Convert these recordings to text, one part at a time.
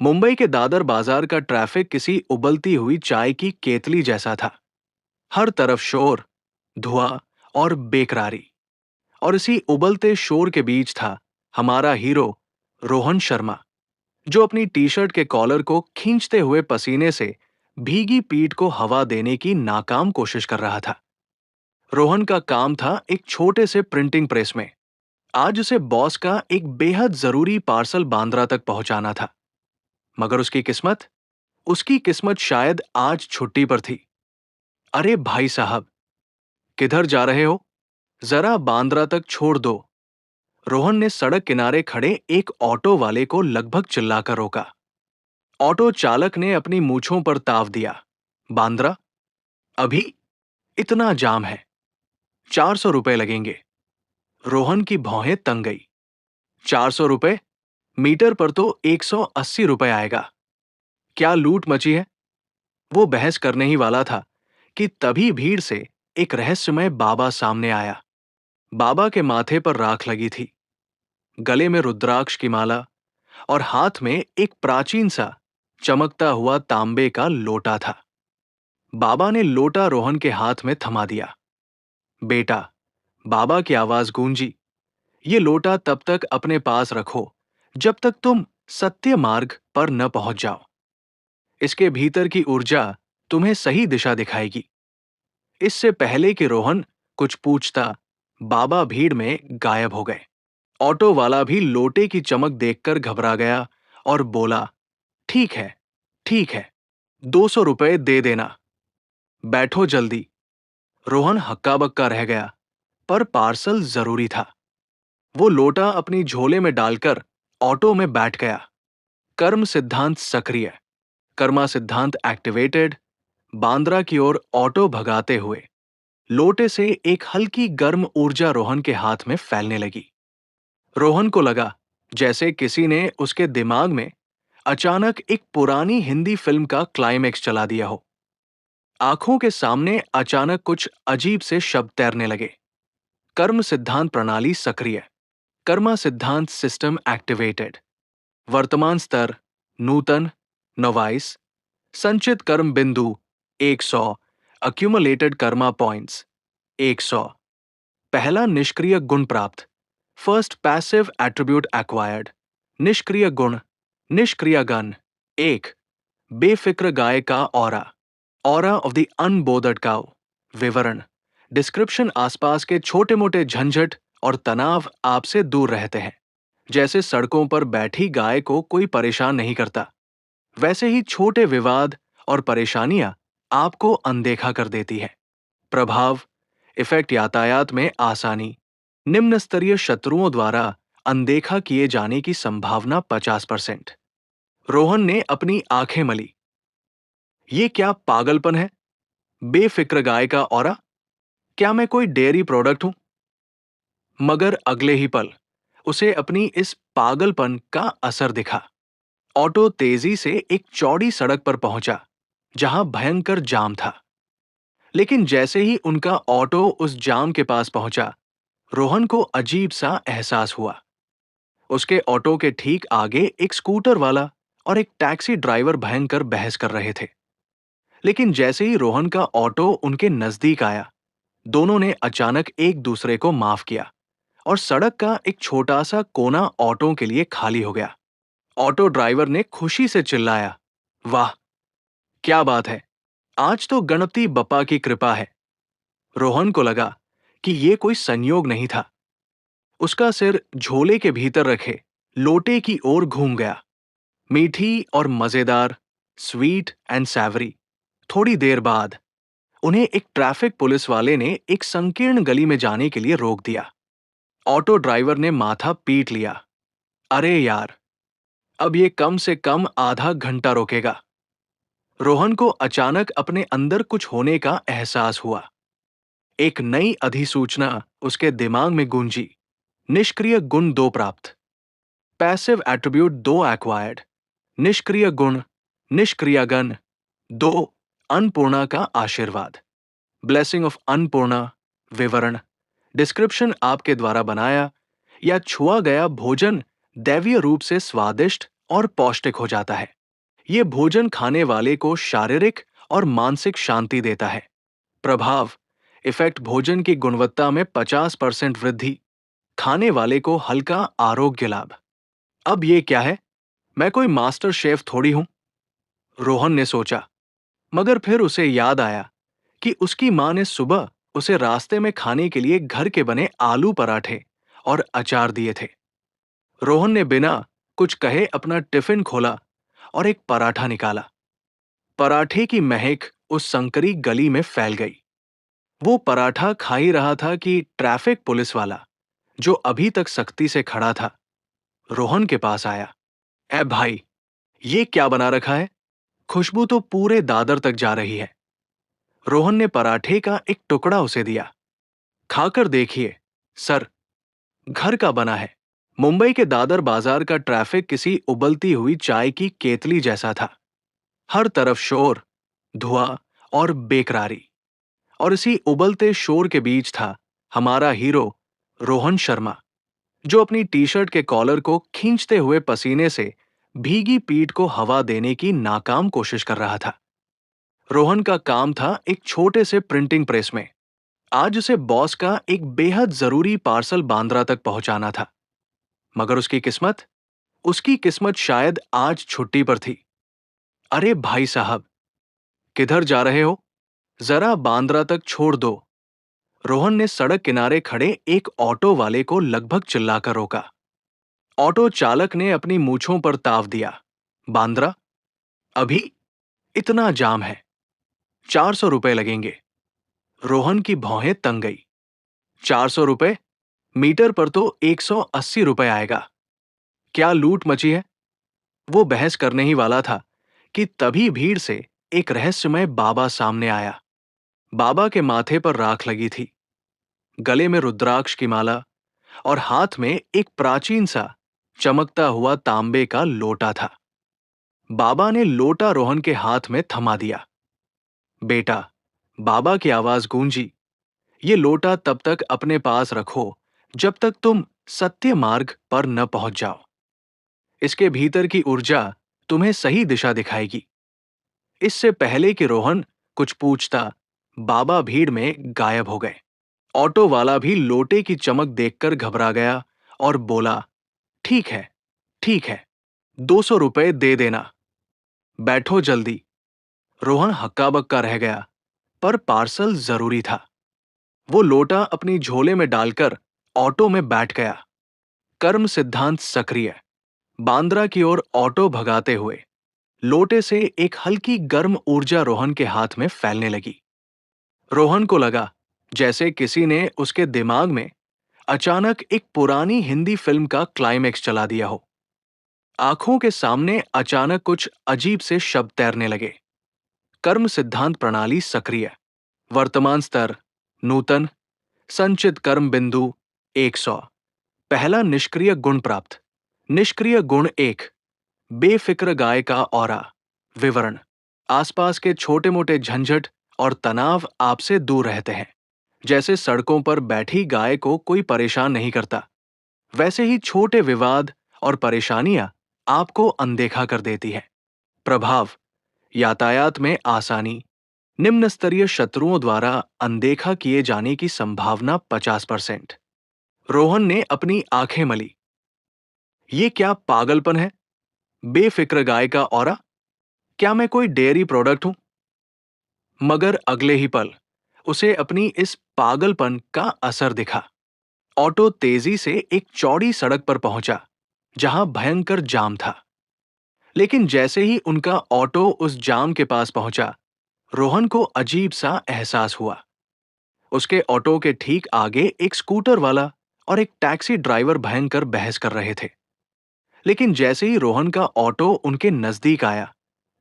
मुंबई के दादर बाजार का ट्रैफिक किसी उबलती हुई चाय की केतली जैसा था। हर तरफ शोर, धुआं और बेकरारी। और इसी उबलते शोर के बीच था हमारा हीरो रोहन शर्मा, जो अपनी टी शर्ट के कॉलर को खींचते हुए पसीने से भीगी पीठ को हवा देने की नाकाम कोशिश कर रहा था। रोहन का काम था एक छोटे से प्रिंटिंग प्रेस में। आज उसे बॉस का एक बेहद जरूरी पार्सल बांद्रा तक पहुंचाना था। मगर उसकी किस्मत शायद आज छुट्टी पर थी। अरे भाई साहब, किधर जा रहे हो? जरा बांद्रा तक छोड़ दो। रोहन ने सड़क किनारे खड़े एक ऑटो वाले को लगभग चिल्लाकर रोका। ऑटो चालक ने अपनी मूंछों पर ताव दिया। बांद्रा? अभी? इतना जाम है। 400 रुपए लगेंगे। रोहन की भौहें तंग गई। 400 रुपए? मीटर पर तो 180 रुपए आएगा। क्या लूट मची है? वो बहस करने ही वाला था कि तभी भीड़ से एक रहस्यमय बाबा सामने आया। बाबा के माथे पर राख लगी थी, गले में रुद्राक्ष की माला और हाथ में एक प्राचीन सा चमकता हुआ तांबे का लोटा था। बाबा ने लोटा रोहन के हाथ में थमा दिया। बेटा, बाबा की आवाज गूंजी, ये लोटा तब तक अपने पास रखो जब तक तुम सत्य मार्ग पर न पहुंच जाओ। इसके भीतर की ऊर्जा तुम्हें सही दिशा दिखाएगी। इससे पहले कि रोहन कुछ पूछता, बाबा भीड़ में गायब हो गए। ऑटो वाला भी लोटे की चमक देखकर घबरा गया और बोला, ठीक है, ठीक है, 200 रुपए दे देना। बैठो जल्दी। रोहन हक्का बक्का रह गया, पर पार्सल जरूरी था। वो लोटा अपनी झोले में डालकर ऑटो में बैठ गया। कर्म सिद्धांत सक्रिय, कर्मा सिद्धांत एक्टिवेटेड। बांद्रा की ओर ऑटो भगाते हुए लोटे से एक हल्की गर्म ऊर्जा रोहन के हाथ में फैलने लगी। रोहन को लगा जैसे किसी ने उसके दिमाग में अचानक एक पुरानी हिंदी फिल्म का क्लाइमेक्स चला दिया हो। आंखों के सामने अचानक कुछ अजीब से शब्द तैरने लगे। कर्म सिद्धांत प्रणाली सक्रिय, कर्मा सिद्धांत सिस्टम एक्टिवेटेड। वर्तमान स्तर नूतन, नोवाइस। संचित कर्म बिंदु 100। Accumulated Karma points 100। पहला निष्क्रिय गुण प्राप्त, फर्स्ट पैसिव एट्रीब्यूट एक्वायर्ड। निष्क्रिय गुण, निष्क्रियगण 1। बेफिक्र गाय का aura, aura of the unbothered cow. विवरण, डिस्क्रिप्शन आसपास के छोटे मोटे झंझट और तनाव आपसे दूर रहते हैं। जैसे सड़कों पर बैठी गाय को कोई परेशान नहीं करता, वैसे ही छोटे विवाद और परेशानियां आपको अनदेखा कर देती है। प्रभाव, इफेक्ट, यातायात में आसानी, निम्न स्तरीय शत्रुओं द्वारा अनदेखा किए जाने की संभावना 50%। रोहन ने अपनी आंखें मली। ये क्या पागलपन है? बेफिक्र गाय का ऑरा? क्या मैं कोई डेयरी प्रोडक्ट हूं? मगर अगले ही पल उसे अपनी इस पागलपन का असर दिखा। ऑटो तेजी से एक चौड़ी सड़क पर पहुंचा जहां भयंकर जाम था। लेकिन जैसे ही उनका ऑटो उस जाम के पास पहुंचा, रोहन को अजीब सा एहसास हुआ। उसके ऑटो के ठीक आगे एक स्कूटर वाला और एक टैक्सी ड्राइवर भयंकर बहस कर रहे थे। लेकिन जैसे ही रोहन का ऑटो उनके नजदीक आया, दोनों ने अचानक एक दूसरे को माफ किया और सड़क का एक छोटा सा कोना ऑटो के लिए खाली हो गया। ऑटो ड्राइवर ने खुशी से चिल्लाया, वाह, क्या बात है, आज तो गणपति बप्पा की कृपा है। रोहन को लगा कि ये कोई संयोग नहीं था। उसका सिर झोले के भीतर रखे लोटे की ओर घूम गया। मीठी और मजेदार, स्वीट एंड सैवरी। थोड़ी देर बाद उन्हें एक ट्रैफिक पुलिस वाले ने एक संकीर्ण गली में जाने के लिए रोक दिया। ऑटो ड्राइवर ने माथा पीट लिया। अरे यार, अब ये कम से कम आधा घंटा रोकेगा। रोहन को अचानक अपने अंदर कुछ होने का एहसास हुआ। एक नई अधिसूचना उसके दिमाग में गूंजी। निष्क्रिय गुण 2 प्राप्त, पैसिव एट्रीब्यूट 2 एक्वायर्ड। निष्क्रिय गुण, निष्क्रियगण 2। अन्नपूर्णा का आशीर्वाद, ब्लेसिंग ऑफ अन्नपूर्णा। विवरण, डिस्क्रिप्शन आपके द्वारा बनाया या छुआ गया भोजन दैवीय रूप से स्वादिष्ट और पौष्टिक हो जाता है। ये भोजन खाने वाले को शारीरिक और मानसिक शांति देता है। प्रभाव: इफेक्ट: भोजन की गुणवत्ता में 50% वृद्धि, खाने वाले को हल्का आरोग्य लाभ। अब ये क्या है? मैं कोई मास्टर शेफ थोड़ी हूं, रोहन ने सोचा। मगर फिर उसे याद आया कि उसकी मां ने सुबह उसे रास्ते में खाने के लिए घर के बने आलू पराठे और अचार दिए थे। रोहन ने बिना कुछ कहे अपना टिफिन खोला और एक पराठा निकाला। पराठे की महक उस संकरी गली में फैल गई। वो पराठा खा ही रहा था कि ट्रैफिक पुलिस वाला, जो अभी तक सख्ती से खड़ा था, रोहन के पास आया। ए भाई, ये क्या बना रखा है? खुशबू तो पूरे दादर तक जा रही है। रोहन ने पराठे का एक टुकड़ा उसे दिया। खाकर देखिए सर, घर का बना है। मुंबई के दादर बाजार का ट्रैफिक किसी उबलती हुई चाय की केतली जैसा था। हर तरफ शोर, धुआं और बेकरारी। और इसी उबलते शोर के बीच था हमारा हीरो रोहन शर्मा, जो अपनी टी शर्ट के कॉलर को खींचते हुए पसीने से भीगी पीठ को हवा देने की नाकाम कोशिश कर रहा था। रोहन का काम था एक छोटे से प्रिंटिंग प्रेस में। आज उसे बॉस का एक बेहद जरूरी पार्सल बांद्रा तक पहुंचाना था। मगर उसकी किस्मत शायद आज छुट्टी पर थी। अरे भाई साहब, किधर जा रहे हो? जरा बांद्रा तक छोड़ दो। रोहन ने सड़क किनारे खड़े एक ऑटो वाले को लगभग चिल्लाकर रोका। ऑटो चालक ने अपनी मूंछों पर ताव दिया। बांद्रा? अभी? इतना जाम है। 400 रुपए लगेंगे। रोहन की भौहें तंग गई। 400 रुपए? मीटर पर तो 180 रुपए आएगा। क्या लूट मची है? वो बहस करने ही वाला था कि तभी भीड़ से एक रहस्यमय बाबा सामने आया। बाबा के माथे पर राख लगी थी, गले में रुद्राक्ष की माला और हाथ में एक प्राचीन सा चमकता हुआ तांबे का लोटा था। बाबा ने लोटा रोहन के हाथ में थमा दिया। बेटा, बाबा की आवाज गूंजी, ये लोटा तब तक अपने पास रखो जब तक तुम सत्य मार्ग पर न पहुंच जाओ। इसके भीतर की ऊर्जा तुम्हें सही दिशा दिखाएगी। इससे पहले कि रोहन कुछ पूछता, बाबा भीड़ में गायब हो गए। ऑटो वाला भी लोटे की चमक देखकर घबरा गया और बोला, ठीक है, ठीक है, 200 रुपए दे देना। बैठो जल्दी। रोहन हक्का बक्का रह गया, पर पार्सल जरूरी था। वो लोटा अपनी झोले में डालकर ऑटो में बैठ गया। कर्म सिद्धांत सक्रिय। बांद्रा की ओर ऑटो भगाते हुए लोटे से एक हल्की गर्म ऊर्जा रोहन के हाथ में फैलने लगी। रोहन को लगा जैसे किसी ने उसके दिमाग में अचानक एक पुरानी हिंदी फिल्म का क्लाइमेक्स चला दिया हो। आंखों के सामने अचानक कुछ अजीब से शब्द तैरने लगे। कर्म सिद्धांत प्रणाली सक्रिय। वर्तमान स्तर नूतन। संचित कर्म बिंदु 100। पहला निष्क्रिय गुण प्राप्त। निष्क्रिय गुण 1, बेफिक्र गाय का ऑरा। विवरण: आसपास के छोटे मोटे झंझट और तनाव आपसे दूर रहते हैं। जैसे सड़कों पर बैठी गाय को कोई परेशान नहीं करता, वैसे ही छोटे विवाद और परेशानियां आपको अनदेखा कर देती है। प्रभाव: यातायात में आसानी। निम्न स्तरीय शत्रुओं द्वारा अनदेखा किए जाने की संभावना 50%। रोहन ने अपनी आंखें मली। ये क्या पागलपन है? बेफिक्र गाय का ऑरा? क्या मैं कोई डेयरी प्रोडक्ट हूं? मगर अगले ही पल उसे अपनी इस पागलपन का असर दिखा। ऑटो तेजी से एक चौड़ी सड़क पर पहुंचा, जहां भयंकर जाम था। लेकिन जैसे ही उनका ऑटो उस जाम के पास पहुंचा, रोहन को अजीब सा एहसास हुआ। उसके ऑटो के ठीक आगे एक स्कूटर वाला और एक टैक्सी ड्राइवर भयंकर बहस कर रहे थे। लेकिन जैसे ही रोहन का ऑटो उनके नजदीक आया,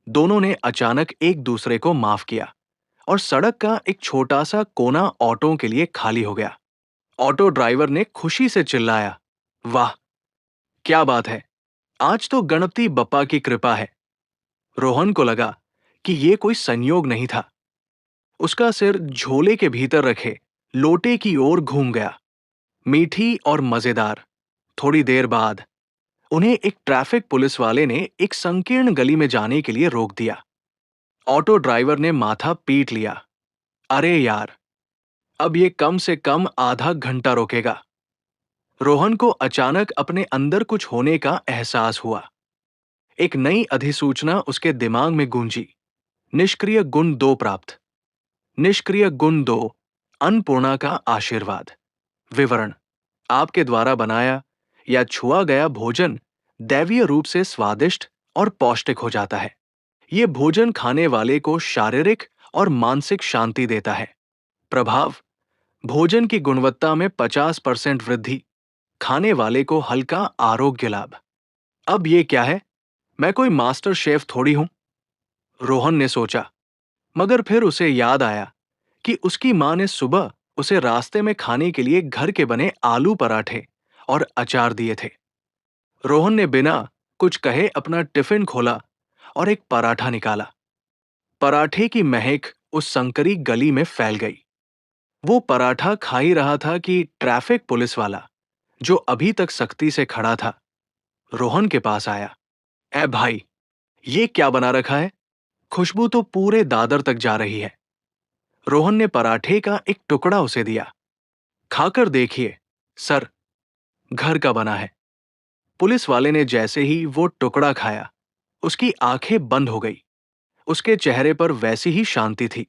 दोनों ने अचानक एक दूसरे को माफ किया और सड़क का एक छोटा सा कोना ऑटो के लिए खाली हो गया। ऑटो ड्राइवर ने खुशी से चिल्लाया, वाह, क्या बात है, आज तो गणपति बप्पा की कृपा है। रोहन को लगा कि ये कोई संयोग नहीं था। उसका सिर झोले के भीतर रखे लोटे की ओर घूम गया। मीठी और मजेदार। थोड़ी देर बाद उन्हें एक ट्रैफिक पुलिस वाले ने एक संकीर्ण गली में जाने के लिए रोक दिया। ऑटो ड्राइवर ने माथा पीट लिया। अरे यार, अब ये कम से कम आधा घंटा रोकेगा। रोहन को अचानक अपने अंदर कुछ होने का एहसास हुआ। एक नई अधिसूचना उसके दिमाग में गूंजी। निष्क्रिय गुण 2 प्राप्त। निष्क्रिय गुण 2, अन्नपूर्णा का आशीर्वाद। विवरण: आपके द्वारा बनाया या छुआ गया भोजन दैवीय रूप से स्वादिष्ट और पौष्टिक हो जाता है। ये भोजन खाने वाले को शारीरिक और मानसिक शांति देता है। प्रभाव: भोजन की गुणवत्ता में 50% वृद्धि, खाने वाले को हल्का आरोग्य लाभ। अब ये क्या है? मैं कोई मास्टर शेफ थोड़ी हूं, रोहन ने सोचा। मगर फिर उसे याद आया कि उसकी मां ने सुबह उसे रास्ते में खाने के लिए घर के बने आलू पराठे और अचार दिए थे। रोहन ने बिना कुछ कहे अपना टिफिन खोला और एक पराठा निकाला। पराठे की महक उस संकरी गली में फैल गई। वो पराठा खा ही रहा था कि ट्रैफिक पुलिस वाला, जो अभी तक सख्ती से खड़ा था, रोहन के पास आया। ए भाई, ये क्या बना रखा है? खुशबू तो पूरे दादर तक जा रही है। रोहन ने पराठे का एक टुकड़ा उसे दिया। खाकर देखिए सर, घर का बना है। पुलिस वाले ने जैसे ही वो टुकड़ा खाया, उसकी आंखें बंद हो गई। उसके चेहरे पर वैसी ही शांति थी,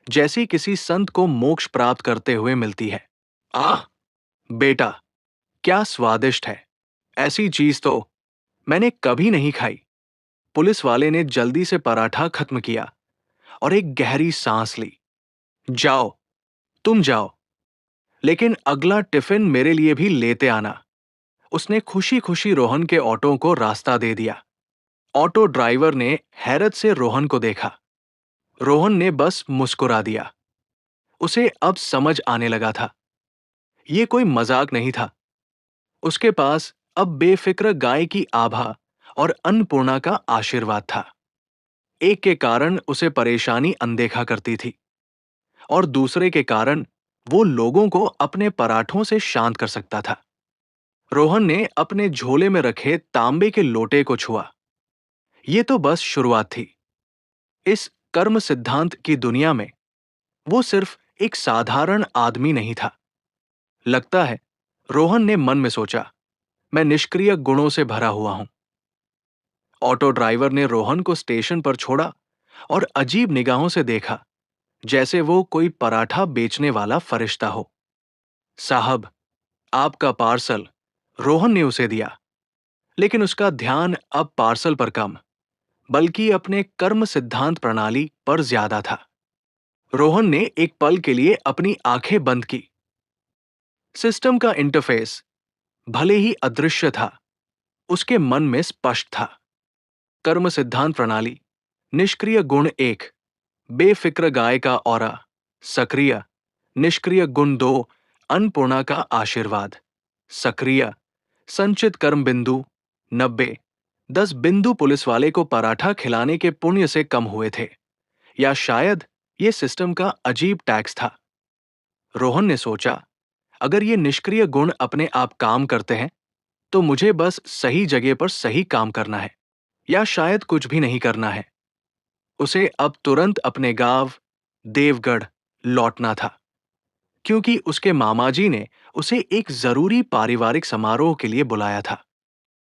जैसी किसी संत को मोक्ष प्राप्त करते हुए मिलती है। आह बेटा, क्या स्वादिष्ट है! ऐसी चीज तो मैंने कभी नहीं खाई। पुलिस वाले ने जल्दी से पराठा खत्म किया और एक गहरी सांस ली। जाओ, तुम जाओ, लेकिन अगला टिफिन मेरे लिए भी लेते आना। उसने खुशी खुशी रोहन के ऑटो को रास्ता दे दिया। ऑटो ड्राइवर ने हैरत से रोहन को देखा। रोहन ने बस मुस्कुरा दिया। उसे अब समझ आने लगा था, ये कोई मजाक नहीं था। उसके पास अब बेफिक्र गाय की आभा और अन्नपूर्णा का आशीर्वाद था। एक के कारण उसे परेशानी अनदेखा करती थी और दूसरे के कारण वो लोगों को अपने पराठों से शांत कर सकता था। रोहन ने अपने झोले में रखे तांबे के लोटे को छुआ। ये तो बस शुरुआत थी। इस कर्म सिद्धांत की दुनिया में वो सिर्फ एक साधारण आदमी नहीं था। लगता है, रोहन ने मन में सोचा, मैं निष्क्रिय गुणों से भरा हुआ हूं। ऑटो ड्राइवर ने रोहन को स्टेशन पर छोड़ा और अजीब निगाहों से देखा, जैसे वो कोई पराठा बेचने वाला फरिश्ता हो। साहब, आपका पार्सल, रोहन ने उसे दिया। लेकिन उसका ध्यान अब पार्सल पर कम, बल्कि अपने कर्म सिद्धांत प्रणाली पर ज्यादा था। रोहन ने एक पल के लिए अपनी आंखें बंद की। सिस्टम का इंटरफेस भले ही अदृश्य था, उसके मन में स्पष्ट था। कर्म सिद्धांत प्रणाली: निष्क्रिय गुण 1, बेफिक्र गाय का ऑरा, सक्रिय। निष्क्रिय गुण 2, अन्नपूर्णा का आशीर्वाद, सक्रिय। संचित कर्म बिंदु 90। 10 बिंदु पुलिस वाले को पराठा खिलाने के पुण्य से कम हुए थे, या शायद ये सिस्टम का अजीब टैक्स था। रोहन ने सोचा, अगर ये निष्क्रिय गुण अपने आप काम करते हैं, तो मुझे बस सही जगह पर सही काम करना है, या शायद कुछ भी नहीं करना है। उसे अब तुरंत अपने गांव देवगढ़ लौटना था, क्योंकि उसके मामाजी ने उसे एक जरूरी पारिवारिक समारोह के लिए बुलाया था।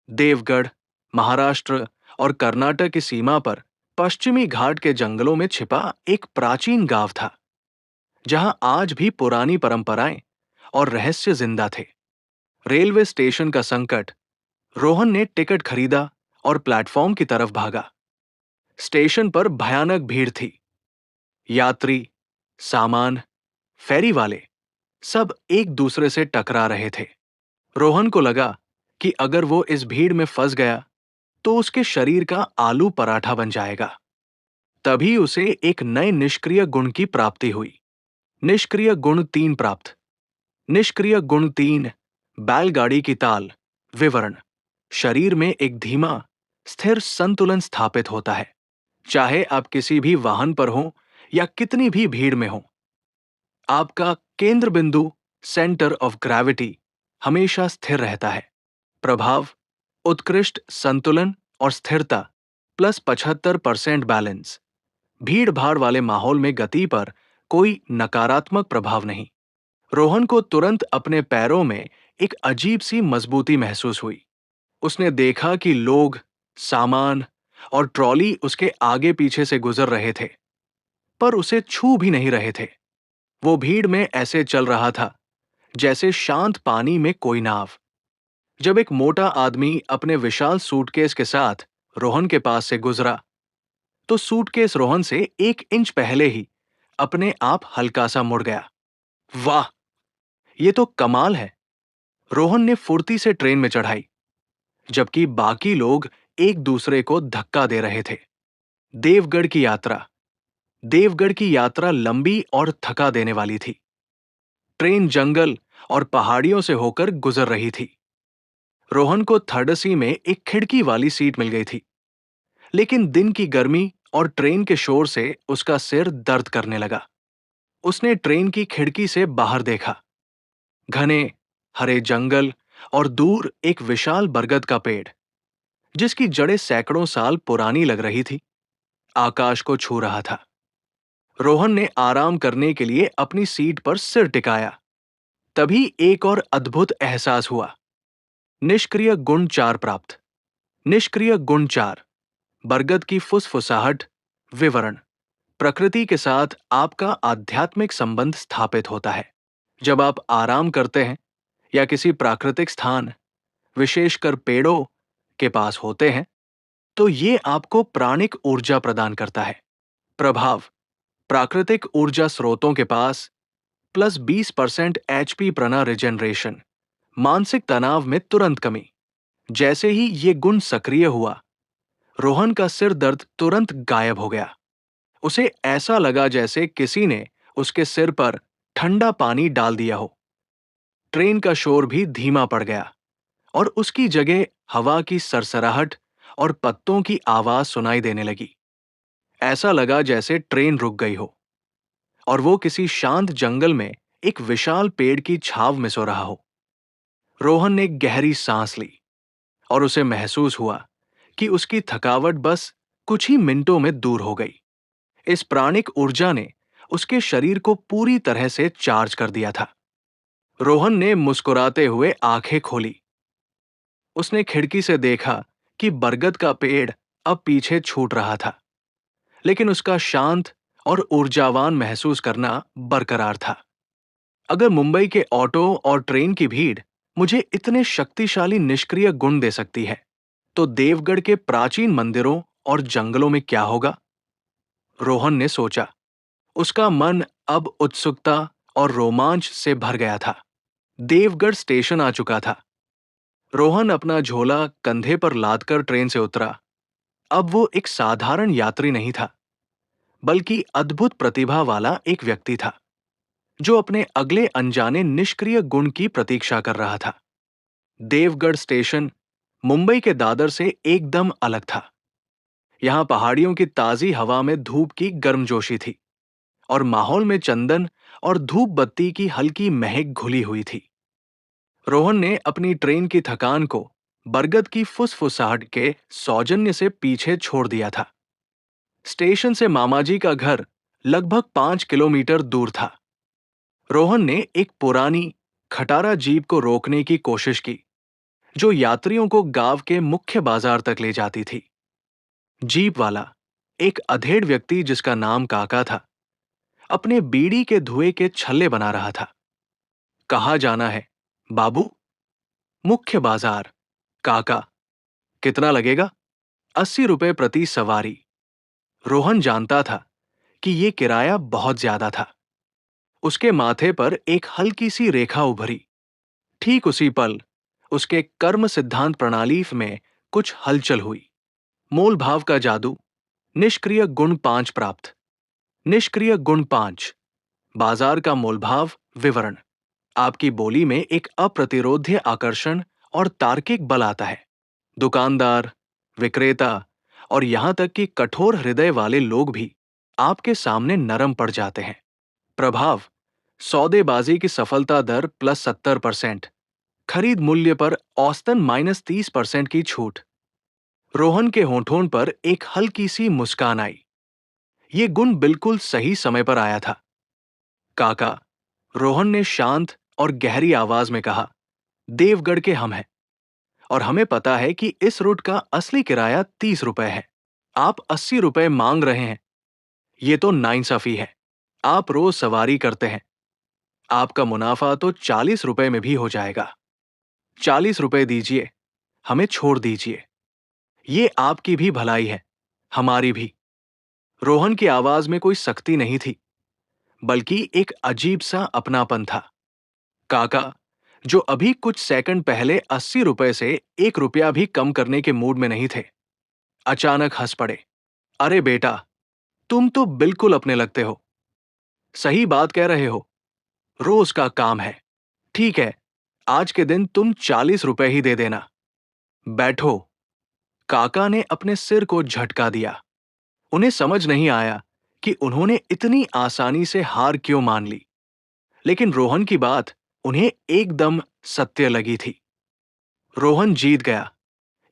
देवगढ़ महाराष्ट्र और कर्नाटक की सीमा पर पश्चिमी घाट के जंगलों में छिपा एक प्राचीन गांव था, जहां आज भी पुरानी परंपराएं और रहस्य जिंदा थे। रेलवे स्टेशन का संकट। रोहन ने टिकट खरीदा और प्लेटफॉर्म की तरफ भागा। स्टेशन पर भयानक भीड़ थी। यात्री, सामान, फेरी वाले, सब एक दूसरे से टकरा रहे थे। रोहन को लगा कि अगर वो इस भीड़ में फंस गया, तो उसके शरीर का आलू पराठा बन जाएगा। तभी उसे एक नए निष्क्रिय गुण की प्राप्ति हुई। निष्क्रिय गुण 3 प्राप्त। निष्क्रिय गुण 3, बैलगाड़ी की ताल। विवरण: शरीर में एक धीमा, स्थिर संतुलन स्थापित होता है, चाहे आप किसी भी वाहन पर हों या कितनी भी भीड़ में हों। आपका केंद्र बिंदु, सेंटर ऑफ ग्रेविटी, हमेशा स्थिर रहता है। प्रभाव: उत्कृष्ट संतुलन और स्थिरता प्लस 75% बैलेंस। भीड़ भाड़ वाले माहौल में गति पर कोई नकारात्मक प्रभाव नहीं। रोहन को तुरंत अपने पैरों में एक अजीब सी मजबूती महसूस हुई। उसने देखा कि लोग, सामान और ट्रॉली उसके आगे पीछे से गुजर रहे थे, पर उसे छू भी नहीं रहे थे। वो भीड़ में ऐसे चल रहा था जैसे शांत पानी में कोई नाव। जब एक मोटा आदमी अपने विशाल सूटकेस के साथ रोहन के पास से गुजरा, तो सूटकेस रोहन से 1 इंच पहले ही अपने आप हल्का सा मुड़ गया। वाह, ये तो कमाल है। रोहन ने फुर्ती से ट्रेन में चढ़ाई, जबकि बाकी लोग एक दूसरे को धक्का दे रहे थे। देवगढ़ की यात्रा देवगढ़ की यात्रा लंबी और थका देने वाली थी। ट्रेन जंगल और पहाड़ियों से होकर गुजर रही थी। रोहन को थर्ड सी में एक खिड़की वाली सीट मिल गई थी, लेकिन दिन की गर्मी और ट्रेन के शोर से उसका सिर दर्द करने लगा। उसने ट्रेन की खिड़की से बाहर देखा। घने हरे जंगल और दूर एक विशाल बरगद का पेड़, जिसकी जड़ें सैकड़ों साल पुरानी लग रही थी, आकाश को छू रहा था। रोहन ने आराम करने के लिए अपनी सीट पर सिर टिकाया। तभी एक और अद्भुत एहसास हुआ। निष्क्रिय गुण 4 प्राप्त। निष्क्रिय गुण 4, बरगद की फुसफुसाहट। विवरण: प्रकृति के साथ आपका आध्यात्मिक संबंध स्थापित होता है। जब आप आराम करते हैं या किसी प्राकृतिक स्थान, विशेषकर पेड़ों के पास होते हैं, तो ये आपको प्राणिक ऊर्जा प्रदान करता है। प्रभाव: प्राकृतिक ऊर्जा स्रोतों के पास प्लस 20% एचपी प्रना रिजेनरेशन। मानसिक तनाव में तुरंत कमी। जैसे ही ये गुण सक्रिय हुआ, रोहन का सिर दर्द तुरंत गायब हो गया। उसे ऐसा लगा जैसे किसी ने उसके सिर पर ठंडा पानी डाल दिया हो। ट्रेन का शोर भी धीमा पड़ गया और उसकी जगह हवा की सरसराहट और पत्तों की आवाज सुनाई देने लगी। ऐसा लगा जैसे ट्रेन रुक गई हो और वो किसी शांत जंगल में एक विशाल पेड़ की छाव में सो रहा हो। रोहन ने गहरी सांस ली और उसे महसूस हुआ कि उसकी थकावट बस कुछ ही मिनटों में दूर हो गई। इस प्राणिक ऊर्जा ने उसके शरीर को पूरी तरह से चार्ज कर दिया था। रोहन ने मुस्कुराते हुए आंखें खोली। उसने खिड़की से देखा कि बरगद का पेड़ अब पीछे छूट रहा था, लेकिन उसका शांत और ऊर्जावान महसूस करना बरकरार था। अगर मुंबई के ऑटो और ट्रेन की भीड़ मुझे इतने शक्तिशाली निष्क्रिय गुण दे सकती है, तो देवगढ़ के प्राचीन मंदिरों और जंगलों में क्या होगा? रोहन ने सोचा। उसका मन अब उत्सुकता और रोमांच से भर गया था। देवगढ़ स्टेशन आ चुका था। रोहन अपना झोला कंधे पर लादकर ट्रेन से उतरा। अब वो एक साधारण यात्री नहीं था, बल्कि अद्भुत प्रतिभा वाला एक व्यक्ति था, जो अपने अगले अनजाने निष्क्रिय गुण की प्रतीक्षा कर रहा था। देवगढ़ स्टेशन मुंबई के दादर से एकदम अलग था। यहाँ पहाड़ियों की ताजी हवा में धूप की गर्मजोशी थी और माहौल में चंदन और धूप बत्ती की हल्की महक घुली हुई थी। रोहन ने अपनी ट्रेन की थकान को बरगद की फुसफुसाहट के सौजन्य से पीछे छोड़ दिया था। स्टेशन से मामाजी का घर लगभग 5 किलोमीटर दूर था। रोहन ने एक पुरानी खटारा जीप को रोकने की कोशिश की, जो यात्रियों को गांव के मुख्य बाजार तक ले जाती थी। जीप वाला, एक अधेड़ व्यक्ति जिसका नाम काका था, अपने बीड़ी के धुएं के छल्ले बना रहा था। कहाँ जाना है, बाबू? मुख्य बाजार। काका, कितना लगेगा? 80 रुपए प्रति सवारी। रोहन जानता था कि ये किराया बहुत ज्यादा था। उसके माथे पर एक हल्की सी रेखा उभरी। ठीक उसी पल उसके कर्म सिद्धांत प्रणाली में कुछ हलचल हुई। मोल भाव का जादू। निष्क्रिय गुण 5 प्राप्त। निष्क्रिय गुण 5, बाजार का मोलभाव। विवरण: आपकी बोली में एक अप्रतिरोध्य आकर्षण और तार्किक बल आता है। दुकानदार, विक्रेता और यहां तक कि कठोर हृदय वाले लोग भी आपके सामने नरम पड़ जाते हैं। प्रभाव: सौदेबाजी की सफलता दर प्लस 70%। खरीद मूल्य पर औसतन -30% की छूट। रोहन के होठों पर एक हल्की सी मुस्कान आई। ये गुण बिल्कुल सही समय पर आया था। काका, रोहन ने शांत और गहरी आवाज में कहा, देवगढ़ के हम हैं और हमें पता है कि इस रूट का असली किराया 30 रुपए है। आप 80 रुपए मांग रहे हैं। ये तो नाइंसाफी है। आप रोज सवारी करते हैं। आपका मुनाफा तो 40 रुपए में भी हो जाएगा। 40 रुपए दीजिए, हमें छोड़ दीजिए। ये आपकी भी भलाई है, हमारी भी। रोहन की आवाज में कोई सख्ती नहीं थी, बल्कि एक अजीब सा अपनापन था। काका, जो अभी कुछ सेकंड पहले 80 रुपए से 1 रुपया भी कम करने के मूड में नहीं थे, अचानक हंस पड़े। अरे बेटा, तुम तो बिल्कुल अपने लगते हो। सही बात कह रहे हो। रोज का काम है। ठीक है, आज के दिन तुम 40 रुपए ही दे देना। बैठो। काका ने अपने सिर को झटका दिया। उन्हें समझ नहीं आया कि उन्होंने इतनी आसानी से हार क्यों मान ली, लेकिन रोहन की बात उन्हें एकदम सत्य लगी थी। रोहन जीत गया।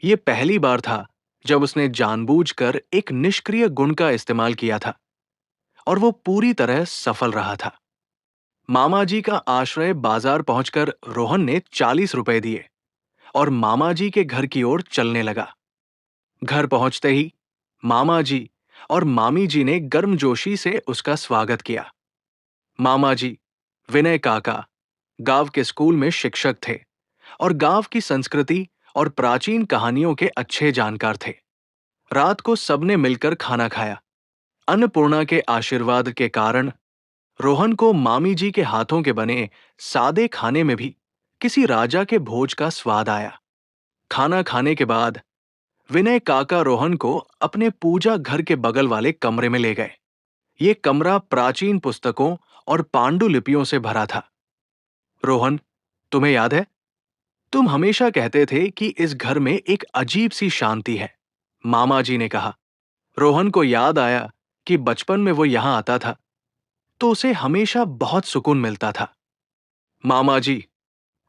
ये पहली बार था जब उसने जानबूझकर एक निष्क्रिय गुण का इस्तेमाल किया था, और वो पूरी तरह सफल रहा था। मामा जी का आश्रय बाजार पहुंचकर रोहन ने 40 रुपए दिए और मामा जी के घर की ओर चलने लगा। घर पहुंचते ही मामा जी और मामी जी ने गर्मजोशी से उसका स्वागत किया। मामा जी, विनय काका, गांव के स्कूल में शिक्षक थे और गांव की संस्कृति और प्राचीन कहानियों के अच्छे जानकार थे। रात को सबने मिलकर खाना खाया। अन्नपूर्णा के आशीर्वाद के कारण रोहन को मामी जी के हाथों के बने सादे खाने में भी किसी राजा के भोज का स्वाद आया। खाना खाने के बाद विनय काका रोहन को अपने पूजा घर के बगल वाले कमरे में ले गए। ये कमरा प्राचीन पुस्तकों और पांडुलिपियों से भरा था। रोहन, तुम्हें याद है, तुम हमेशा कहते थे कि इस घर में एक अजीब सी शांति है, मामा जी ने कहा। रोहन को याद आया कि बचपन में वो यहां आता था तो उसे हमेशा बहुत सुकून मिलता था। मामा जी,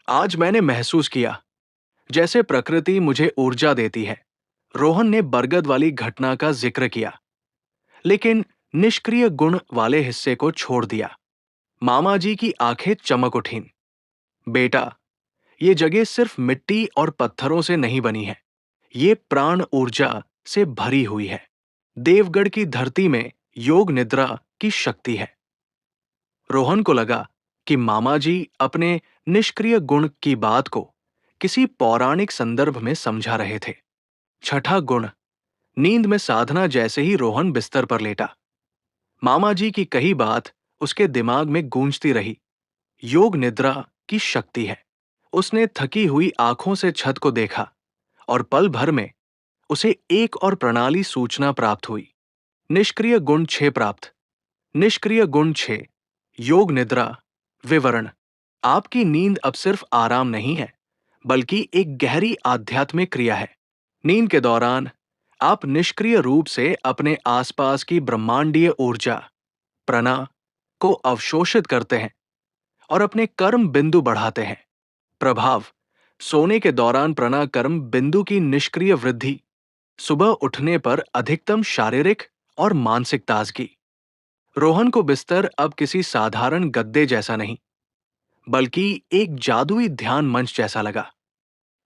आज मैंने महसूस किया जैसे प्रकृति मुझे ऊर्जा देती है। रोहन ने बरगद वाली घटना का जिक्र किया, लेकिन निष्क्रिय गुण वाले हिस्से को छोड़ दिया। मामा जी की आंखें चमक उठीं। बेटा, ये जगह सिर्फ मिट्टी और पत्थरों से नहीं बनी है, ये प्राण ऊर्जा से भरी हुई है। देवगढ़ की धरती में योग निद्रा की शक्ति है। रोहन को लगा कि मामा जी अपने निष्क्रिय गुण की बात को किसी पौराणिक संदर्भ में समझा रहे थे। छठा गुण। नींद में साधना जैसे ही रोहन बिस्तर पर लेटा, मामा जी की कही बात उसके दिमाग में गूंजती रही। योग निद्रा की शक्ति है। उसने थकी हुई आंखों से छत को देखा और पल भर में उसे एक और प्रणाली सूचना प्राप्त हुई। निष्क्रिय गुण 6 प्राप्त। निष्क्रिय गुण 6, योग निद्रा विवरण। आपकी नींद अब सिर्फ आराम नहीं है, बल्कि एक गहरी आध्यात्मिक क्रिया है। नींद के दौरान आप निष्क्रिय रूप से अपने आसपास की ब्रह्मांडीय ऊर्जा प्रणा को अवशोषित करते हैं और अपने कर्म बिंदु बढ़ाते हैं। प्रभाव। सोने के दौरान प्रणा कर्म बिंदु की निष्क्रिय वृद्धि, सुबह उठने पर अधिकतम शारीरिक और मानसिक ताजगी। रोहन को बिस्तर अब किसी साधारण गद्दे जैसा नहीं, बल्कि एक जादुई ध्यान मंच जैसा लगा।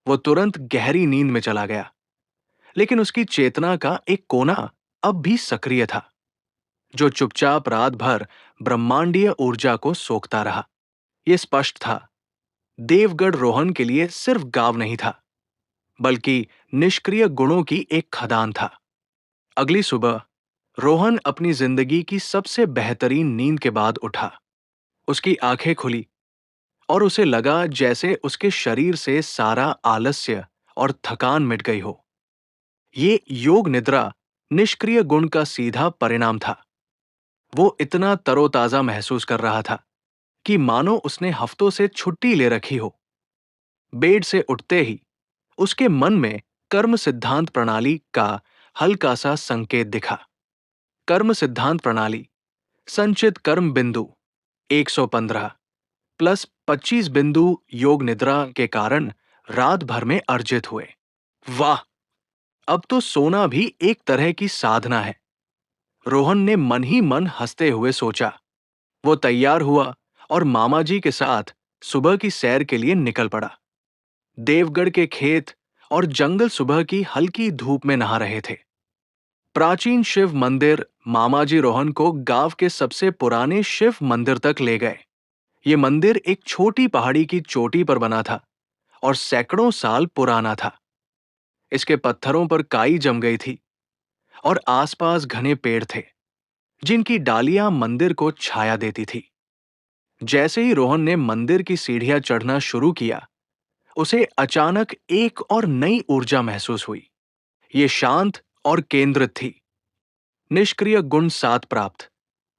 वो तुरंत गहरी नींद में चला गया, लेकिन उसकी चेतना का एक कोना अब भी सक्रिय था, जो चुपचाप रात भर ब्रह्मांडीय ऊर्जा को सोखता रहा। ये स्पष्ट था, देवगढ़ रोहन के लिए सिर्फ गांव नहीं था, बल्कि निष्क्रिय गुणों की एक खदान था। अगली सुबह रोहन अपनी जिंदगी की सबसे बेहतरीन नींद के बाद उठा। उसकी आंखें खुली और उसे लगा जैसे उसके शरीर से सारा आलस्य और थकान मिट गई हो। ये योग निद्रा निष्क्रिय गुण का सीधा परिणाम था। वो इतना तरोताजा महसूस कर रहा था कि मानो उसने हफ्तों से छुट्टी ले रखी हो। बेड से उठते ही उसके मन में कर्म सिद्धांत प्रणाली का हल्का सा संकेत दिखा। कर्म सिद्धांत प्रणाली। संचित कर्म बिंदु 115, प्लस 25 बिंदु योग निद्रा के कारण रात भर में अर्जित हुए। वाह! अब तो सोना भी एक तरह की साधना है। रोहन ने मन ही मन हंसते हुए सोचा। वो तैयार हुआ और मामाजी के साथ सुबह की सैर के लिए निकल पड़ा। देवगढ़ के खेत और जंगल सुबह की हल्की धूप में नहा रहे थे। प्राचीन शिव मंदिर मामाजी रोहन को गांव के सबसे पुराने शिव मंदिर तक ले गए। ये मंदिर एक छोटी पहाड़ी की चोटी पर बना था और सैकड़ों साल पुराना था। इसके पत्थरों पर काई जम गई थी और आसपास घने पेड़ थे, जिनकी डालियां मंदिर को छाया देती थी। जैसे ही रोहन ने मंदिर की सीढ़ियां चढ़ना शुरू किया, उसे अचानक एक और नई ऊर्जा महसूस हुई। ये शांत और केंद्रित थी। निष्क्रिय गुण 7 प्राप्त।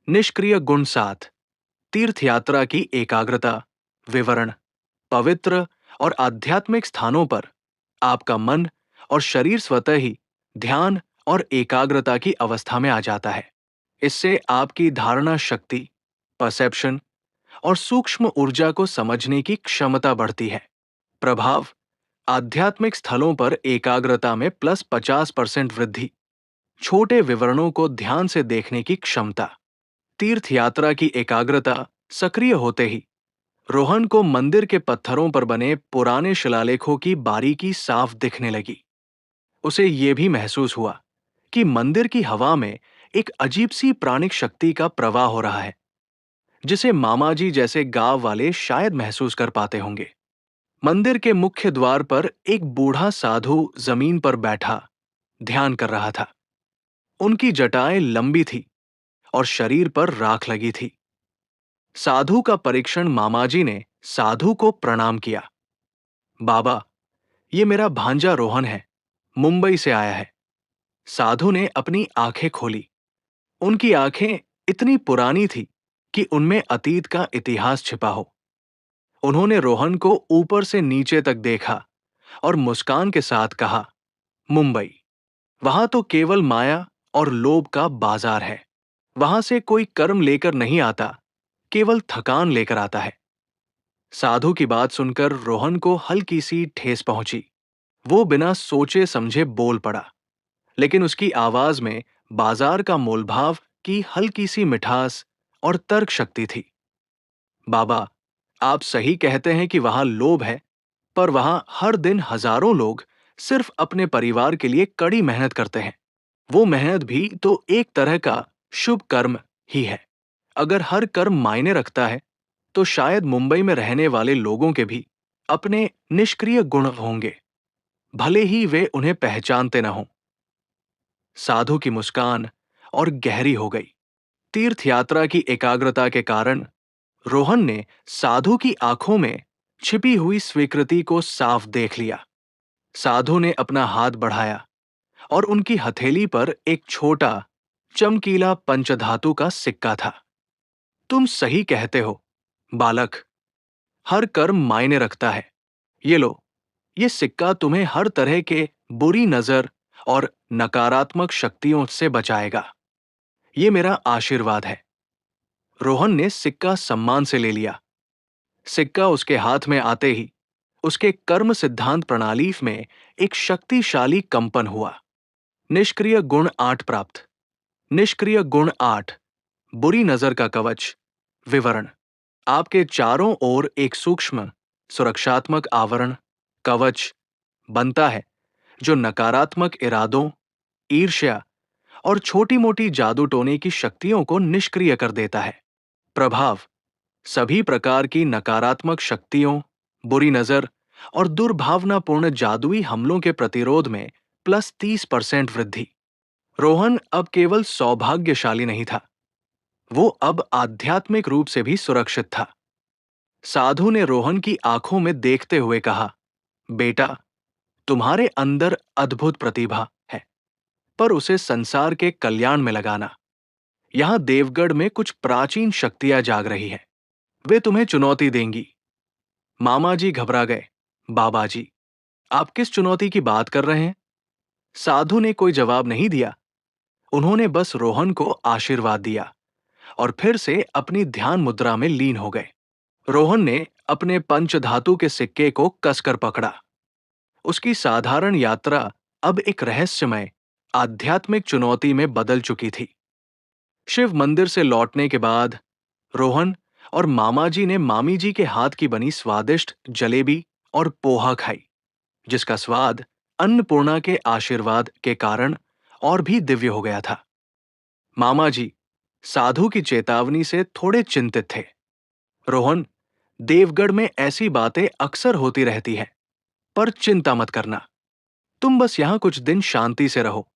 निष्क्रिय गुण 7 तीर्थ यात्रा की एकाग्रता, विवरण। पवित्र और आध्यात्मिक स्थानों पर आपका मन और शरीर स्वतः ही ध्यान और एकाग्रता की अवस्था में आ जाता है। इससे आपकी धारणा शक्ति, परसेप्शन और सूक्ष्म ऊर्जा को समझने की क्षमता बढ़ती है। प्रभाव: आध्यात्मिक स्थलों पर एकाग्रता में प्लस 50% वृद्धि। छोटे विवरणों को ध्यान से देखने की क्षमता। तीर्थ यात्रा की एकाग्रता सक्रिय होते ही रोहन को मंदिर के पत्थरों पर बने पुराने शिलालेखों की बारीकी साफ दिखने लगी। उसे ये भी महसूस हुआ कि मंदिर की हवा में एक अजीब सी प्राणिक शक्ति का प्रवाह हो रहा है, जिसे मामाजी जैसे गांव वाले शायद महसूस कर पाते होंगे। मंदिर के मुख्य द्वार पर एक बूढ़ा साधु जमीन पर बैठा ध्यान कर रहा था। उनकी जटाएं लंबी थी और शरीर पर राख लगी थी। साधु का परीक्षण मामाजी ने साधु को प्रणाम किया। बाबा, ये मेरा भांजा रोहन है, मुंबई से आया है। साधु ने अपनी आंखें खोली। उनकी आंखें इतनी पुरानी थी कि उनमें अतीत का इतिहास छिपा हो। उन्होंने रोहन को ऊपर से नीचे तक देखा और मुस्कान के साथ कहा, मुंबई, वहां तो केवल माया और लोभ का बाजार है। वहां से कोई कर्म लेकर नहीं आता, केवल थकान लेकर आता है। साधु की बात सुनकर रोहन को हल्की सी ठेस पहुंची। वो बिना सोचे समझे बोल पड़ा, लेकिन उसकी आवाज में बाजार का मोलभाव की हल्की सी मिठास और तर्क शक्ति थी। बाबा, आप सही कहते हैं कि वहां लोभ है, पर वहां हर दिन हजारों लोग सिर्फ अपने परिवार के लिए कड़ी मेहनत करते हैं। वो मेहनत भी तो एक तरह का शुभ कर्म ही है। अगर हर कर्म मायने रखता है, तो शायद मुंबई में रहने वाले लोगों के भी अपने निष्क्रिय गुण होंगे, भले ही वे उन्हें पहचानते न हों। साधु की मुस्कान और गहरी हो गई। तीर्थ यात्रा की एकाग्रता के कारण रोहन ने साधु की आंखों में छिपी हुई स्वीकृति को साफ देख लिया। साधु ने अपना हाथ बढ़ाया और उनकी हथेली पर एक छोटा चमकीला पंचधातु का सिक्का था। तुम सही कहते हो, बालक। हर कर्म मायने रखता है। ये लो, ये सिक्का तुम्हें हर तरह के बुरी नजर और नकारात्मक शक्तियों से बचाएगा। ये मेरा आशीर्वाद है। रोहन ने सिक्का सम्मान से ले लिया। सिक्का उसके हाथ में आते ही उसके कर्म सिद्धांत प्रणाली में एक शक्तिशाली कंपन हुआ। निष्क्रिय गुण 8 प्राप्त। निष्क्रिय गुण 8 बुरी नजर का कवच, विवरण। आपके चारों ओर एक सूक्ष्म सुरक्षात्मक आवरण, कवच बनता है, जो नकारात्मक इरादों, ईर्ष्या और छोटी-मोटी जादू टोने की शक्तियों को निष्क्रिय कर देता है। प्रभाव: सभी प्रकार की नकारात्मक शक्तियों, बुरी नजर और दुर्भावनापूर्ण जादुई हमलों के प्रतिरोध में प्लस 30% वृद्धि। रोहन अब केवल सौभाग्यशाली नहीं था, वो अब आध्यात्मिक रूप से भी सुरक्षित था। साधु ने रोहन की आंखों में देखते हुए कहा, बेटा, तुम्हारे अंदर अद्भुत प्रतिभा है, पर उसे संसार के कल्याण में लगाना। यहां देवगढ़ में कुछ प्राचीन शक्तियां जाग रही हैं। वे तुम्हें चुनौती देंगी। मामाजी घबरा गए। बाबा जी, आप किस चुनौती की बात कर रहे हैं? साधु ने कोई जवाब नहीं दिया। उन्होंने बस रोहन को आशीर्वाद दिया और फिर से अपनी ध्यान मुद्रा में लीन हो गए। रोहन ने अपने पंचधातु के सिक्के को कसकर पकड़ा। उसकी साधारण यात्रा अब एक रहस्यमय आध्यात्मिक चुनौती में बदल चुकी थी। शिव मंदिर से लौटने के बाद रोहन और मामाजी ने मामी जी के हाथ की बनी स्वादिष्ट जलेबी और पोहा खाई, जिसका स्वाद अन्नपूर्णा के आशीर्वाद के कारण और भी दिव्य हो गया था। मामा जी साधु की चेतावनी से थोड़े चिंतित थे। रोहन, देवगढ़ में ऐसी बातें अक्सर होती रहती हैं, पर चिंता मत करना। तुम बस यहां कुछ दिन शांति से रहो।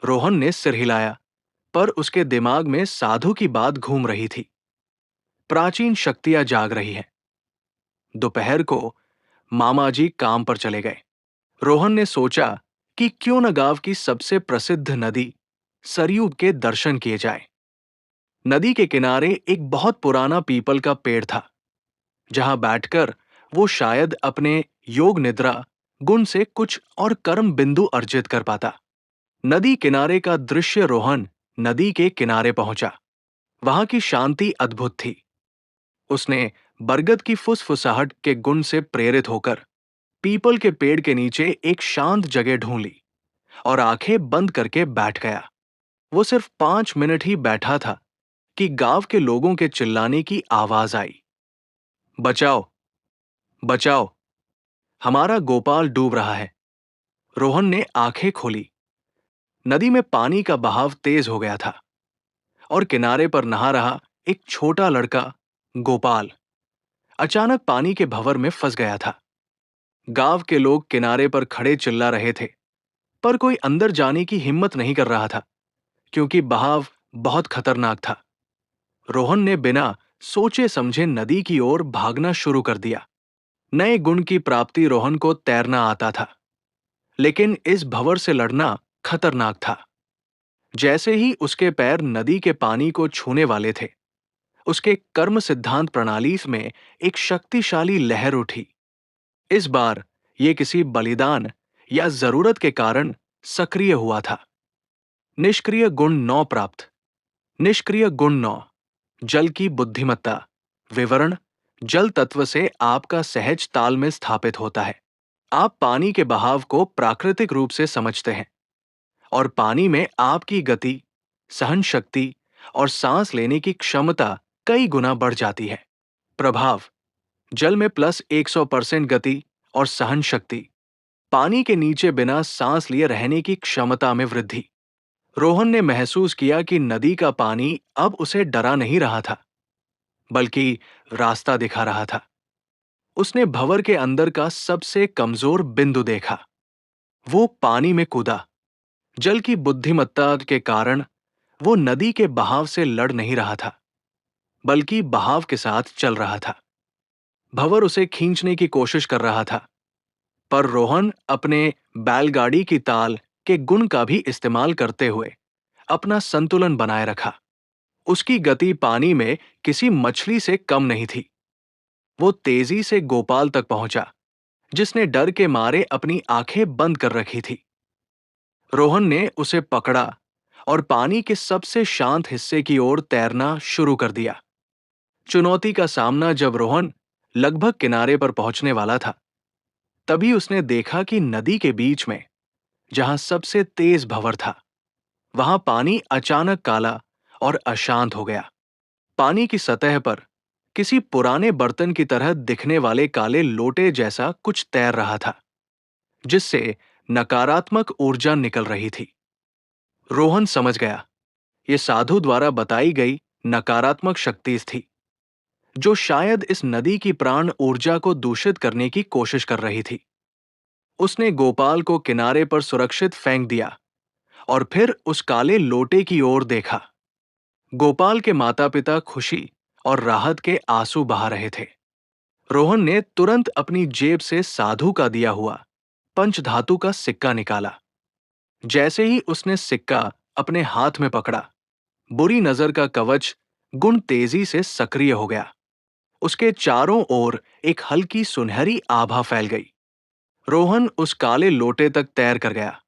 रोहन ने सिर हिलाया, पर उसके दिमाग में साधु की बात घूम रही थी। प्राचीन शक्तियां जाग रही हैं। दोपहर को मामा जी काम पर चले गए। रोहन ने सोचा कि क्यों न गांव की सबसे प्रसिद्ध नदी सरयू के दर्शन किए जाए। नदी के किनारे एक बहुत पुराना पीपल का पेड़ था, जहां बैठकर वो शायद अपने योग निद्रा गुण से कुछ और कर्म बिंदु अर्जित कर पाता। नदी किनारे का दृश्य रोहन नदी के किनारे पहुंचा। वहां की शांति अद्भुत थी। उसने बरगद की फुसफुसाहट के गुण से प्रेरित होकर पीपल के पेड़ के नीचे एक शांत जगह ढूंढ ली और आंखें बंद करके बैठ गया। वो सिर्फ 5 मिनट ही बैठा था कि गांव के लोगों के चिल्लाने की आवाज आई। बचाओ, बचाओ, हमारा गोपाल डूब रहा है। रोहन ने आंखें खोली। नदी में पानी का बहाव तेज हो गया था और किनारे पर नहा रहा एक छोटा लड़का गोपाल अचानक पानी के भंवर में फंस गया था। गांव के लोग किनारे पर खड़े चिल्ला रहे थे, पर कोई अंदर जाने की हिम्मत नहीं कर रहा था, क्योंकि बहाव बहुत खतरनाक था। रोहन ने बिना सोचे समझे नदी की ओर भागना शुरू कर दिया। नए गुण की प्राप्ति रोहन को तैरना आता था, लेकिन इस भंवर से लड़ना खतरनाक था। जैसे ही उसके पैर नदी के पानी को छूने वाले थे, उसके कर्म सिद्धांत प्रणाली में एक शक्तिशाली लहर उठी। इस बार यह किसी बलिदान या जरूरत के कारण सक्रिय हुआ था। निष्क्रिय गुण 9 प्राप्त। निष्क्रिय गुण 9, जल की बुद्धिमत्ता। विवरण: जल तत्व से आपका सहज तालमेल स्थापित होता है। आप पानी के बहाव को प्राकृतिक रूप से समझते हैं और पानी में आपकी गति, सहन शक्ति और सांस लेने की क्षमता कई गुना बढ़ जाती है। प्रभाव: जल में +100% गति और सहन शक्ति। पानी के नीचे बिना सांस लिए रहने की क्षमता में वृद्धि। रोहन ने महसूस किया कि नदी का पानी अब उसे डरा नहीं रहा था, बल्कि रास्ता दिखा रहा था। उसने भंवर के अंदर का सबसे कमजोर बिंदु देखा। वो पानी में कूदा। जल की बुद्धिमत्ता के कारण वो नदी के बहाव से लड़ नहीं रहा था, बल्कि बहाव के साथ चल रहा था। भंवर उसे खींचने की कोशिश कर रहा था, पर रोहन अपने बैलगाड़ी की ताल के गुण का भी इस्तेमाल करते हुए अपना संतुलन बनाए रखा। उसकी गति पानी में किसी मछली से कम नहीं थी। वो तेजी से गोपाल तक पहुंचा, जिसने डर के मारे अपनी आंखें बंद कर रखी थी। रोहन ने उसे पकड़ा और पानी के सबसे शांत हिस्से की ओर तैरना शुरू कर दिया। चुनौती का सामना जब रोहन लगभग किनारे पर पहुंचने वाला था, तभी उसने देखा कि नदी के बीच में, जहां सबसे तेज भंवर था, वहां पानी अचानक काला और अशांत हो गया। पानी की सतह पर किसी पुराने बर्तन की तरह दिखने वाले काले लोटे जैसा कुछ तैर रहा था, जिससे नकारात्मक ऊर्जा निकल रही थी। रोहन समझ गया, ये साधु द्वारा बताई गई नकारात्मक शक्ति थी, जो शायद इस नदी की प्राण ऊर्जा को दूषित करने की कोशिश कर रही थी। उसने गोपाल को किनारे पर सुरक्षित फेंक दिया और फिर उस काले लोटे की ओर देखा। गोपाल के माता-पिता खुशी और राहत के आंसू बहा रहे थे। रोहन ने तुरंत अपनी जेब से साधु का दिया हुआ पंचधातु का सिक्का निकाला। जैसे ही उसने सिक्का अपने हाथ में पकड़ा, बुरी नजर का कवच गुण तेजी से सक्रिय हो गया। उसके चारों ओर एक हल्की सुनहरी आभा फैल गई। रोहन उस काले लोटे तक तैर कर गया,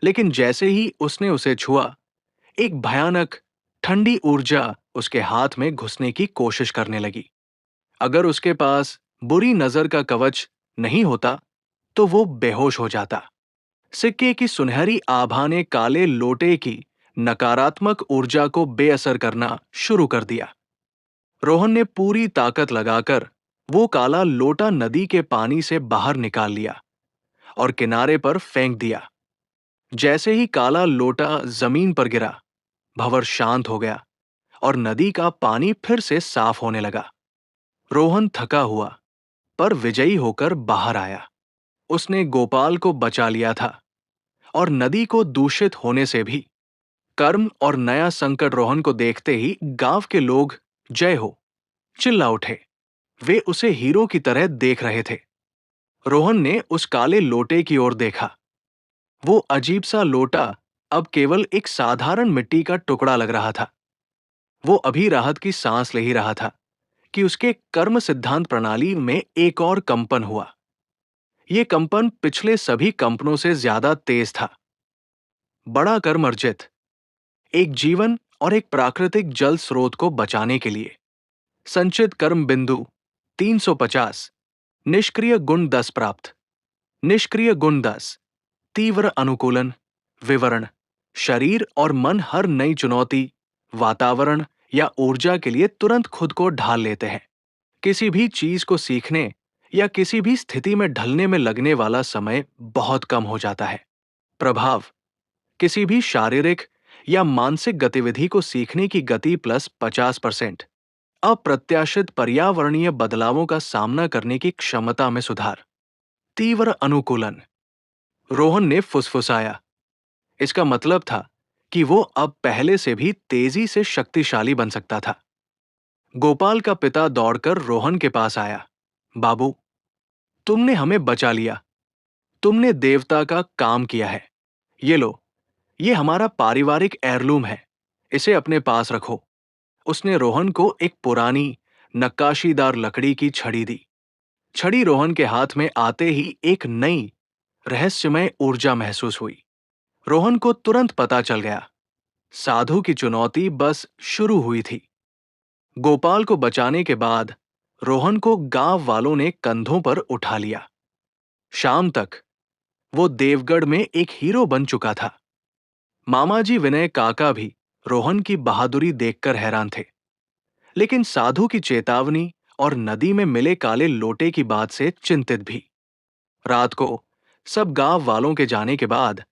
लेकिन जैसे ही उसने उसे छुआ, एक भयानक ठंडी ऊर्जा उसके हाथ में घुसने की कोशिश करने लगी। अगर उसके पास बुरी नजर का कवच नहीं होता तो वो बेहोश हो जाता। सिक्के की सुनहरी आभा ने काले लोटे की नकारात्मक ऊर्जा को बेअसर करना शुरू कर दिया। रोहन ने पूरी ताकत लगाकर वो काला लोटा नदी के पानी से बाहर निकाल लिया और किनारे पर फेंक दिया। जैसे ही काला लोटा जमीन पर गिरा, भंवर शांत हो गया और नदी का पानी फिर से साफ होने लगा। रोहन थका हुआ पर विजयी होकर बाहर आया। उसने गोपाल को बचा लिया था और नदी को दूषित होने से भी। कर्म और नया संकट रोहन को देखते ही गांव के लोग जय हो चिल्ला उठे। वे उसे हीरो की तरह देख रहे थे। रोहन ने उस काले लोटे की ओर देखा। वो अजीब सा लोटा अब केवल एक साधारण मिट्टी का टुकड़ा लग रहा था। वो अभी राहत की सांस ले ही रहा था कि उसके कर्म सिद्धांत प्रणाली में एक और कंपन हुआ। ये कंपन पिछले सभी कंपनों से ज्यादा तेज था। बड़ा कर्म अर्जित, एक जीवन और एक प्राकृतिक जल स्रोत को बचाने के लिए। संचित कर्म बिंदु 350। निष्क्रिय गुण 10 प्राप्त। निष्क्रिय गुण 10। तीव्र अनुकूलन। विवरण: शरीर और मन हर नई चुनौती, वातावरण या ऊर्जा के लिए तुरंत खुद को ढाल लेते हैं। किसी भी चीज को सीखने या किसी भी स्थिति में ढलने में लगने वाला समय बहुत कम हो जाता है। प्रभाव: किसी भी शारीरिक या मानसिक गतिविधि को सीखने की गति प्लस 50%। अप्रत्याशित पर्यावरणीय बदलावों का सामना करने की क्षमता में सुधार। तीव्र अनुकूलन। रोहन ने फुसफुसाया। इसका मतलब था कि वो अब पहले से भी तेजी से शक्तिशाली बन सकता था। गोपाल का पिता दौड़कर रोहन के पास आया। बाबू, तुमने हमें बचा लिया। तुमने देवता का काम किया है। ये लो, ये हमारा पारिवारिक एयरलूम है। इसे अपने पास रखो। उसने रोहन को एक पुरानी नक्काशीदार लकड़ी की छड़ी दी। छड़ी रोहन के हाथ में आते ही एक नई रहस्यमय ऊर्जा महसूस हुई। रोहन को तुरंत पता चल गया, साधु की चुनौती बस शुरू हुई थी। गोपाल को बचाने के बाद रोहन को गांव वालों ने कंधों पर उठा लिया। शाम तक वो देवगढ़ में एक हीरो बन चुका था। मामाजी विनय काका भी रोहन की बहादुरी देखकर हैरान थे, लेकिन साधु की चेतावनी और नदी में मिले काले लोटे की बात से चिंतित भी। रात को सब गांव वालों के जाने के बाद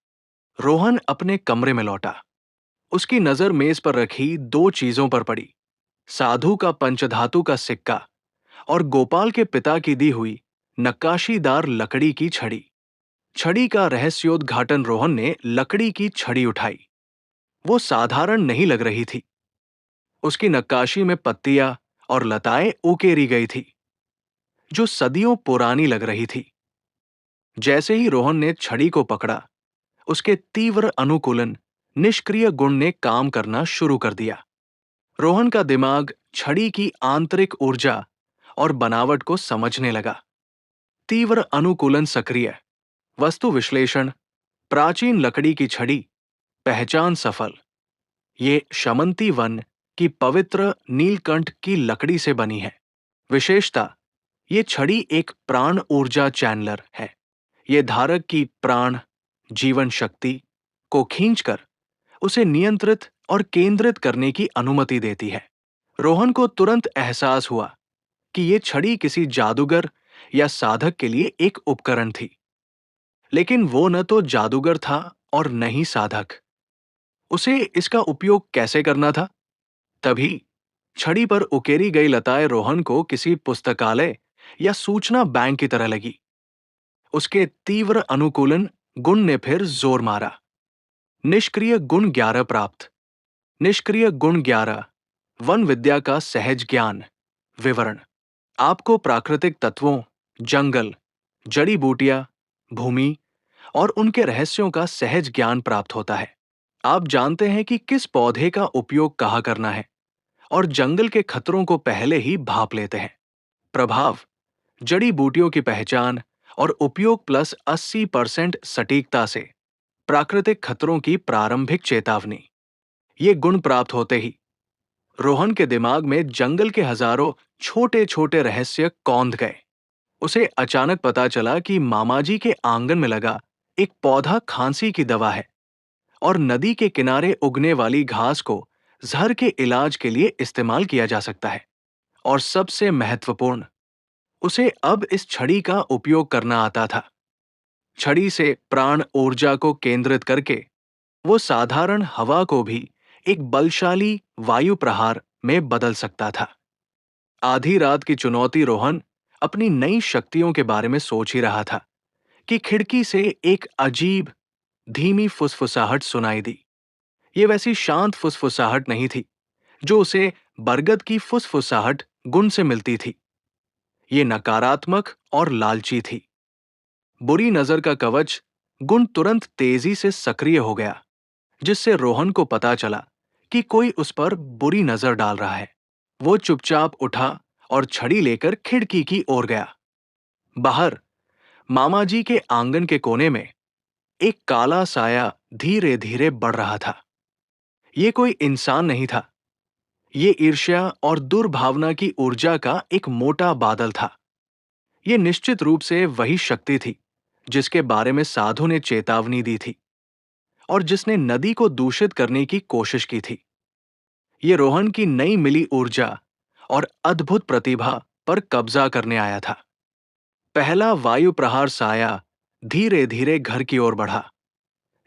रोहन अपने कमरे में लौटा। उसकी नजर मेज पर रखी दो चीजों पर पड़ी, साधु का पंचधातु का सिक्का और गोपाल के पिता की दी हुई नक्काशीदार लकड़ी की छड़ी। छड़ी का रहस्योद्घाटन रोहन ने लकड़ी की छड़ी उठाई। वो साधारण नहीं लग रही थी। उसकी नक्काशी में पत्तियां और लताएं उकेरी गई थी, जो सदियों पुरानी लग रही थी। जैसे ही रोहन ने छड़ी को पकड़ा, उसके तीव्र अनुकूलन निष्क्रिय गुण ने काम करना शुरू कर दिया। रोहन का दिमाग छड़ी की आंतरिक ऊर्जा और बनावट को समझने लगा। तीव्र अनुकूलन सक्रिय। वस्तु विश्लेषण। प्राचीन लकड़ी की छड़ी। पहचान सफल। ये शमंती वन की पवित्र नीलकंठ की लकड़ी से बनी है। विशेषता: ये छड़ी एक प्राण ऊर्जा चैनलर है। ये धारक की प्राण जीवन शक्ति को खींचकर उसे नियंत्रित और केंद्रित करने की अनुमति देती है। रोहन को तुरंत एहसास हुआ कि ये छड़ी किसी जादूगर या साधक के लिए एक उपकरण थी, लेकिन वो न तो जादूगर था और न ही साधक। उसे इसका उपयोग कैसे करना था? तभी छड़ी पर उकेरी गई लताएं रोहन को किसी पुस्तकालय या सूचना बैंक की तरह लगी। उसके तीव्र अनुकूलन गुण ने फिर जोर मारा। निष्क्रिय गुण 11 प्राप्त। निष्क्रिय गुण 11। वन विद्या का सहज ज्ञान। विवरण: आपको प्राकृतिक तत्वों, जंगल, जड़ी बूटियां, भूमि और उनके रहस्यों का सहज ज्ञान प्राप्त होता है। आप जानते हैं कि किस पौधे का उपयोग कहाँ करना है और जंगल के खतरों को पहले ही भांप लेते हैं। प्रभाव: जड़ी बूटियों की पहचान और उपयोग प्लस 80% सटीकता से प्राकृतिक खतरों की प्रारंभिक चेतावनी। ये गुण प्राप्त होते ही रोहन के दिमाग में जंगल के हजारों छोटे छोटे रहस्य कौंध गए। उसे अचानक पता चला कि मामाजी के आंगन में लगा एक पौधा खांसी की दवा है, और नदी के किनारे उगने वाली घास को जहर के इलाज के लिए इस्तेमाल किया जा सकता है। और सबसे महत्वपूर्ण, उसे अब इस छड़ी का उपयोग करना आता था। छड़ी से प्राण ऊर्जा को केंद्रित करके वो साधारण हवा को भी एक बलशाली वायु प्रहार में बदल सकता था। आधी रात की चुनौती रोहन अपनी नई शक्तियों के बारे में सोच ही रहा था कि खिड़की से एक अजीब धीमी फुसफुसाहट सुनाई दी। ये वैसी शांत फुसफुसाहट नहीं थी जो उसे बरगद की फुसफुसाहट गुण से मिलती थी। ये नकारात्मक और लालची थी। बुरी नजर का कवच गुण तुरंत तेजी से सक्रिय हो गया, जिससे रोहन को पता चला कि कोई उस पर बुरी नजर डाल रहा है। वो चुपचाप उठा और छड़ी लेकर खिड़की की ओर गया। बाहर मामाजी के आंगन के कोने में एक काला साया धीरे धीरे बढ़ रहा था। ये कोई इंसान नहीं था, ये ईर्ष्या और दुर्भावना की ऊर्जा का एक मोटा बादल था। ये निश्चित रूप से वही शक्ति थी जिसके बारे में साधु ने चेतावनी दी थी और जिसने नदी को दूषित करने की कोशिश की थी। ये रोहन की नई मिली ऊर्जा और अद्भुत प्रतिभा पर कब्जा करने आया था। पहला वायु प्रहार साया धीरे धीरे घर की ओर बढ़ा,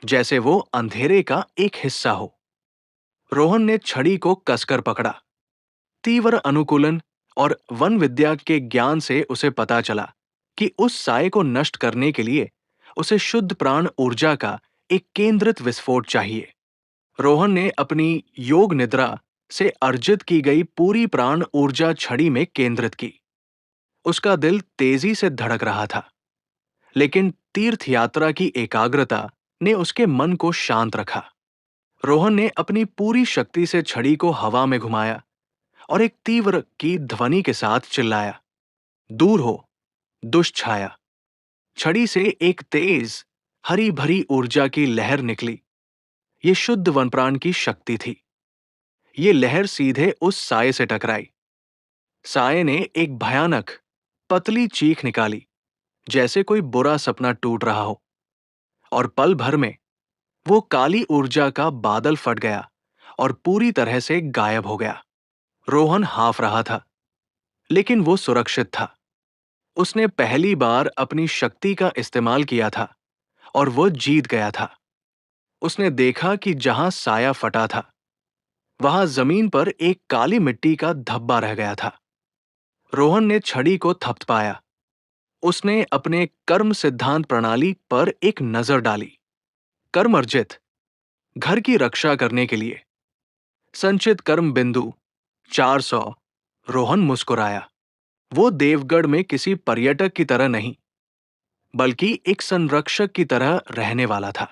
जैसे वो अंधेरे का एक हिस्सा हो। रोहन ने छड़ी को कसकर पकड़ा। तीव्र अनुकूलन और वन विद्या के ज्ञान से उसे पता चला कि उस साये को नष्ट करने के लिए उसे शुद्ध प्राण ऊर्जा का एक केंद्रित विस्फोट चाहिए। रोहन ने अपनी योग निद्रा से अर्जित की गई पूरी प्राण ऊर्जा छड़ी में केंद्रित की। उसका दिल तेजी से धड़क रहा था, लेकिन तीर्थ यात्रा की एकाग्रता ने उसके मन को शांत रखा। रोहन ने अपनी पूरी शक्ति से छड़ी को हवा में घुमाया और एक तीव्र की ध्वनि के साथ चिल्लाया, दूर हो दुष्ट छाया। छड़ी से एक तेज हरी भरी ऊर्जा की लहर निकली। ये शुद्ध वनप्राण की शक्ति थी। ये लहर सीधे उस साये से टकराई। साये ने एक भयानक पतली चीख निकाली, जैसे कोई बुरा सपना टूट रहा हो, और पल भर में वो काली ऊर्जा का बादल फट गया और पूरी तरह से गायब हो गया। रोहन हाफ रहा था, लेकिन वो सुरक्षित था। उसने पहली बार अपनी शक्ति का इस्तेमाल किया था और वो जीत गया था। उसने देखा कि जहां साया फटा था, वहां जमीन पर एक काली मिट्टी का धब्बा रह गया था। रोहन ने छड़ी को थपथपाया। उसने अपने कर्म सिद्धांत प्रणाली पर एक नजर डाली। कर्म अर्जित, घर की रक्षा करने के लिए संचित कर्म बिंदु 400। रोहन मुस्कुराया। वो देवगढ़ में किसी पर्यटक की तरह नहीं, बल्कि एक संरक्षक की तरह रहने वाला था।